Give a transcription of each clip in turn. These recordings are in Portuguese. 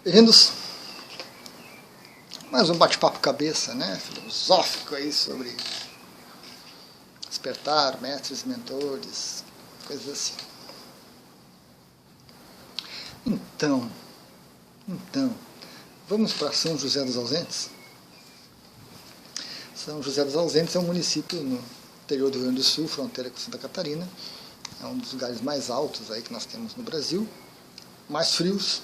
Bem-vindos mais um bate-papo cabeça, né, filosófico aí sobre despertar, mestres, mentores, coisas assim. Então, vamos para São José dos Ausentes? São José dos Ausentes é um município no interior do Rio Grande do Sul, fronteira com Santa Catarina. É um dos lugares mais altos aí que nós temos no Brasil, mais frios,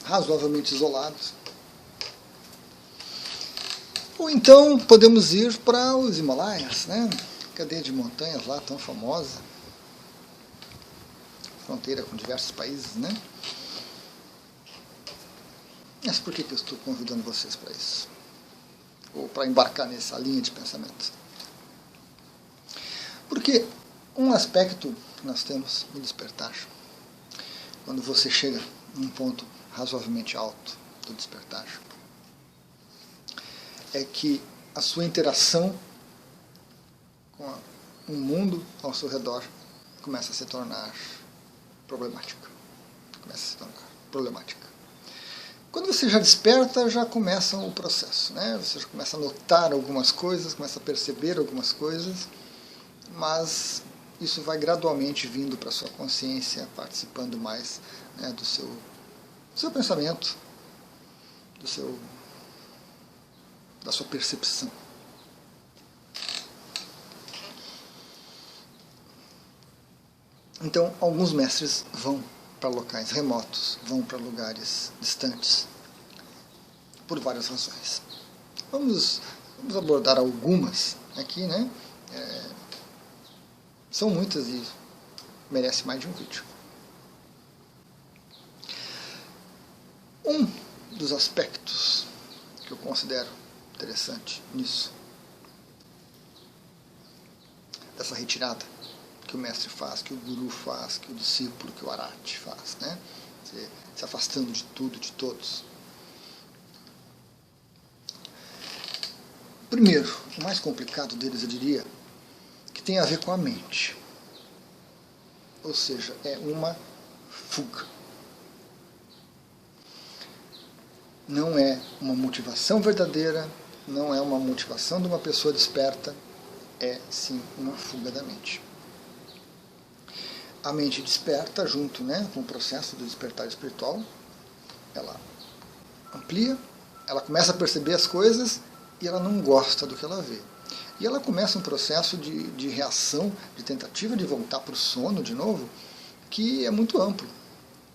razoavelmente isolados. Ou então podemos ir para os Himalaias, né? Cadeia de montanhas lá tão famosa, fronteira com diversos países, né? Mas por que eu estou convidando vocês para isso? Ou para embarcar nessa linha de pensamento? Porque um aspecto que nós temos no despertar, quando você chega num ponto razoavelmente alto do despertar, é que a sua interação com o mundo ao seu redor começa a se tornar problemática. Quando você já desperta, já começa o processo, né? Você já começa a notar algumas coisas, começa a perceber algumas coisas, mas isso vai gradualmente vindo para a sua consciência, participando mais, né, do seu pensamento, da sua percepção. Então, alguns mestres vão para locais remotos, vão para lugares distantes, por várias razões. Vamos abordar algumas aqui, né? São muitas e merece mais de um vídeo. Um dos aspectos que eu considero interessante nisso, dessa retirada que o mestre faz, que o guru faz, que o discípulo, que o arahant faz, né? Se afastando de tudo, de todos. Primeiro, o mais complicado deles, eu diria, que tem a ver com a mente. Ou seja, é uma fuga. Não é uma motivação verdadeira, não é uma motivação de uma pessoa desperta, é sim uma fuga da mente. A mente desperta junto, né, com o processo do despertar espiritual, ela amplia, ela começa a perceber as coisas e ela não gosta do que ela vê. E ela começa um processo de reação, de tentativa de voltar para o sono de novo, que é muito amplo.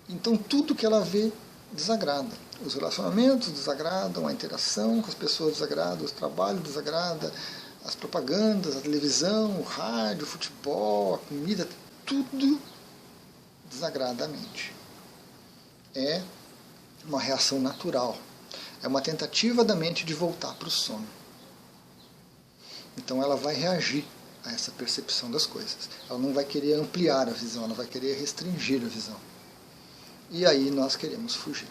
Então tudo que ela vê desagrada. Os relacionamentos desagradam, a interação com as pessoas desagrada, o trabalho desagrada, as propagandas, a televisão, o rádio, o futebol, a comida, tudo desagrada a mente. É uma reação natural. É uma tentativa da mente de voltar para o sono. Então ela vai reagir a essa percepção das coisas. Ela não vai querer ampliar a visão, ela vai querer restringir a visão. E aí nós queremos fugir.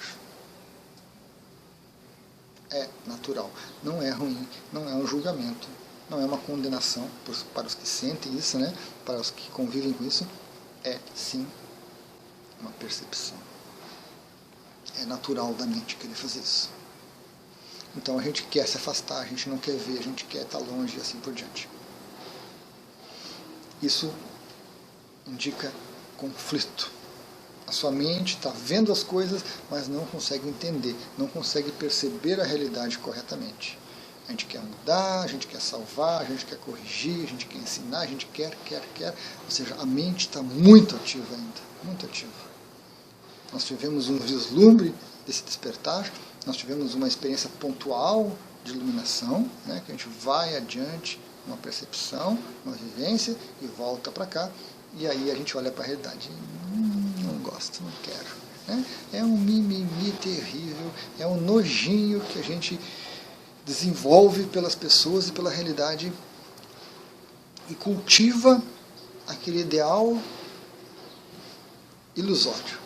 É natural. Não é ruim, não é um julgamento, não é uma condenação para os que sentem isso, né? Para os que convivem com isso. É sim uma percepção. É natural da mente querer fazer isso. Então a gente quer se afastar, a gente não quer ver, a gente quer estar longe e assim por diante. Isso indica conflito. A sua mente está vendo as coisas, mas não consegue entender, não consegue perceber a realidade corretamente. A gente quer mudar, a gente quer salvar, a gente quer corrigir, a gente quer ensinar, a gente quer. Ou seja, a mente está muito ativa ainda, muito ativa. Nós tivemos um vislumbre desse despertar, nós tivemos uma experiência pontual de iluminação, né, que a gente vai adiante, uma percepção, uma vivência, e volta para cá, e aí a gente olha para a realidade. Não gosto, não quero. Né? É um mimimi terrível, é um nojinho que a gente desenvolve pelas pessoas e pela realidade e cultiva aquele ideal ilusório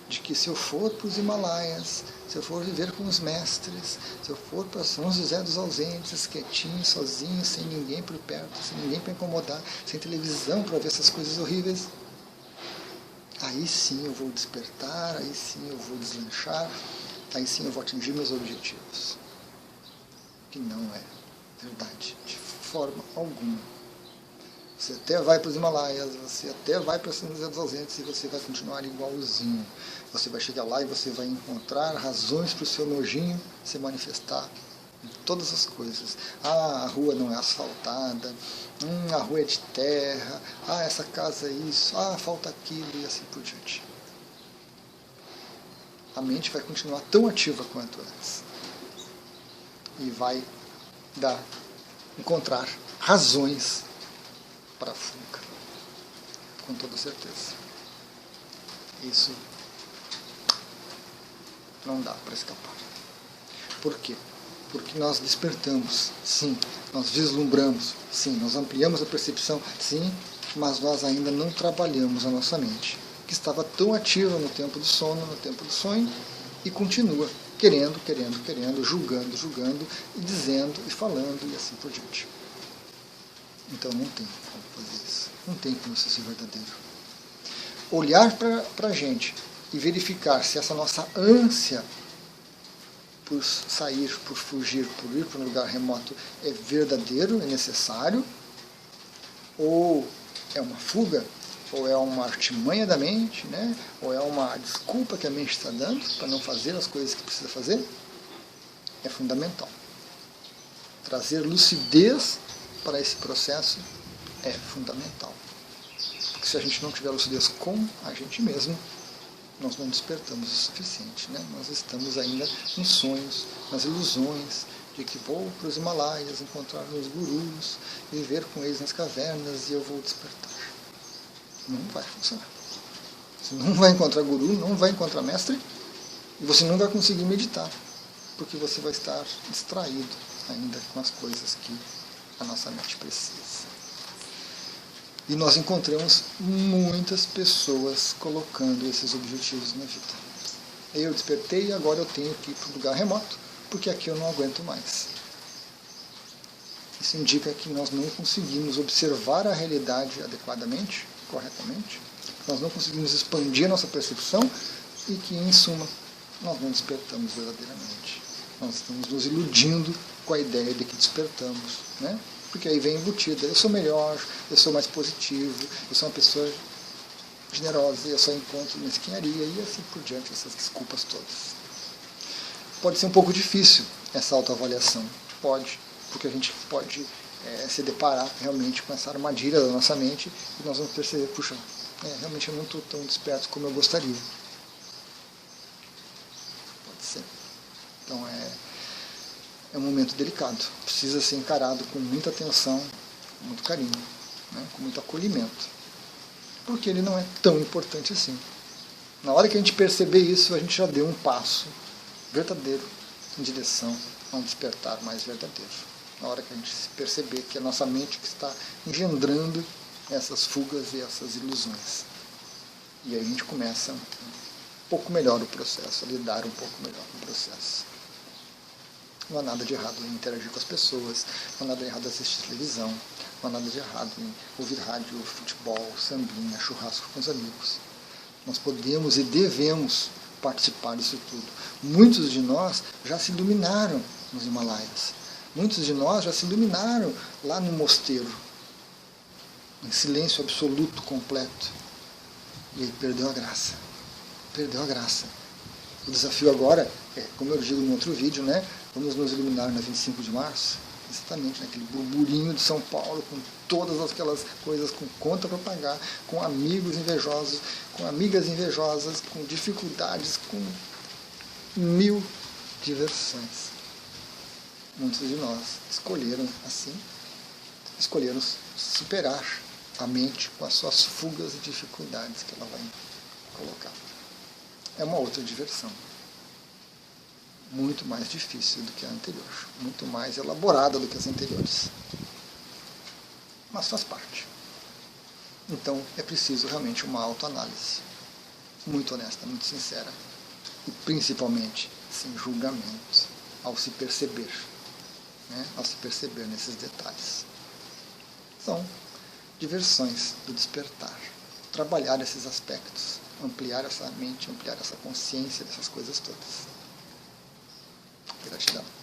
de que se eu for para os Himalaias, se eu for viver com os mestres, se eu for para São José dos Ausentes, quietinho, sozinho, sem ninguém por perto, sem ninguém para incomodar, sem televisão para ver essas coisas horríveis, aí sim eu vou despertar, aí sim eu vou deslanchar, aí sim eu vou atingir meus objetivos. Que não é verdade, de forma alguma. Você até vai para os Himalaias, você até vai para São José dos Ausentes e você vai continuar igualzinho. Você vai chegar lá e você vai encontrar razões para o seu nojinho se manifestar em todas as coisas. Ah, a rua não é asfaltada, a rua é de terra, ah, essa casa é isso, ah, falta aquilo e assim por diante. A mente vai continuar tão ativa quanto antes. E vai encontrar razões para a fuga, com toda certeza. Isso não dá para escapar. Por quê? Porque nós despertamos, sim, nós vislumbramos, sim, nós ampliamos a percepção, sim, mas nós ainda não trabalhamos a nossa mente, que estava tão ativa no tempo do sono, no tempo do sonho, e continua querendo, julgando, e dizendo, e falando, e assim por diante. Então não tem como fazer isso. Não tem como isso ser verdadeiro. Olhar para a gente e verificar se essa nossa ânsia por sair, por fugir, por ir para um lugar remoto é verdadeiro, é necessário, ou é uma fuga, ou é uma artimanha da mente, né? Ou é uma desculpa que a mente está dando para não fazer as coisas que precisa fazer, é fundamental. Trazer lucidez para esse processo é fundamental. Porque se a gente não tiver lucidez com a gente mesmo, nós não despertamos o suficiente, né? Nós estamos ainda em sonhos, nas ilusões de que vou para os Himalaias, encontrar meus gurus, viver com eles nas cavernas e eu vou despertar. Não vai funcionar. Você não vai encontrar guru, não vai encontrar mestre, e você não vai conseguir meditar, porque você vai estar distraído ainda com as coisas que a nossa mente precisa. E nós encontramos muitas pessoas colocando esses objetivos na vida. Eu despertei e agora eu tenho que ir para um lugar remoto, porque aqui eu não aguento mais. Isso indica que nós não conseguimos observar a realidade adequadamente, corretamente, nós não conseguimos expandir a nossa percepção e que, em suma, nós não despertamos verdadeiramente. Nós estamos nos iludindo com a ideia de que despertamos, né? Porque aí vem embutida, eu sou melhor, eu sou mais positivo, eu sou uma pessoa generosa, eu só encontro mesquinharia e assim por diante, essas desculpas todas. Pode ser um pouco difícil essa autoavaliação, pode, porque a gente pode se deparar realmente com essa armadilha da nossa mente e nós vamos perceber, puxa, realmente eu não estou tão desperto como eu gostaria. Pode ser. Então é um momento delicado, precisa ser encarado com muita atenção, com muito carinho, né, com muito acolhimento, porque ele não é tão importante assim. Na hora que a gente perceber isso, a gente já deu um passo verdadeiro em direção a um despertar mais verdadeiro. Na hora que a gente perceber que é a nossa mente que está engendrando essas fugas e essas ilusões. E aí a gente começa um pouco melhor o processo, a lidar um pouco melhor com o processo. Não há nada de errado em interagir com as pessoas, não há nada de errado em assistir televisão, não há nada de errado em ouvir rádio, futebol, sambinha, churrasco com os amigos. Nós podemos e devemos participar disso tudo. Muitos de nós já se iluminaram nos Himalaias. Muitos de nós já se iluminaram lá no mosteiro, em silêncio absoluto, completo. E aí perdeu a graça. Perdeu a graça. O desafio agora é, como eu digo no outro vídeo, né? Vamos nos iluminar na 25 de março, exatamente naquele burburinho de São Paulo, com todas aquelas coisas, com conta para pagar, com amigos invejosos, com amigas invejosas, com dificuldades, com 1000 diversões. Muitos de nós escolheram assim, escolheram superar a mente com as suas fugas e dificuldades que ela vai colocar. É uma outra diversão. Muito mais difícil do que a anterior, muito mais elaborada do que as anteriores. Mas faz parte. Então é preciso realmente uma autoanálise, muito honesta, muito sincera, e principalmente sem julgamento, ao se perceber, né? Ao se perceber nesses detalhes. São diversões do despertar, trabalhar esses aspectos, ampliar essa mente, ampliar essa consciência dessas coisas todas. Gratidão.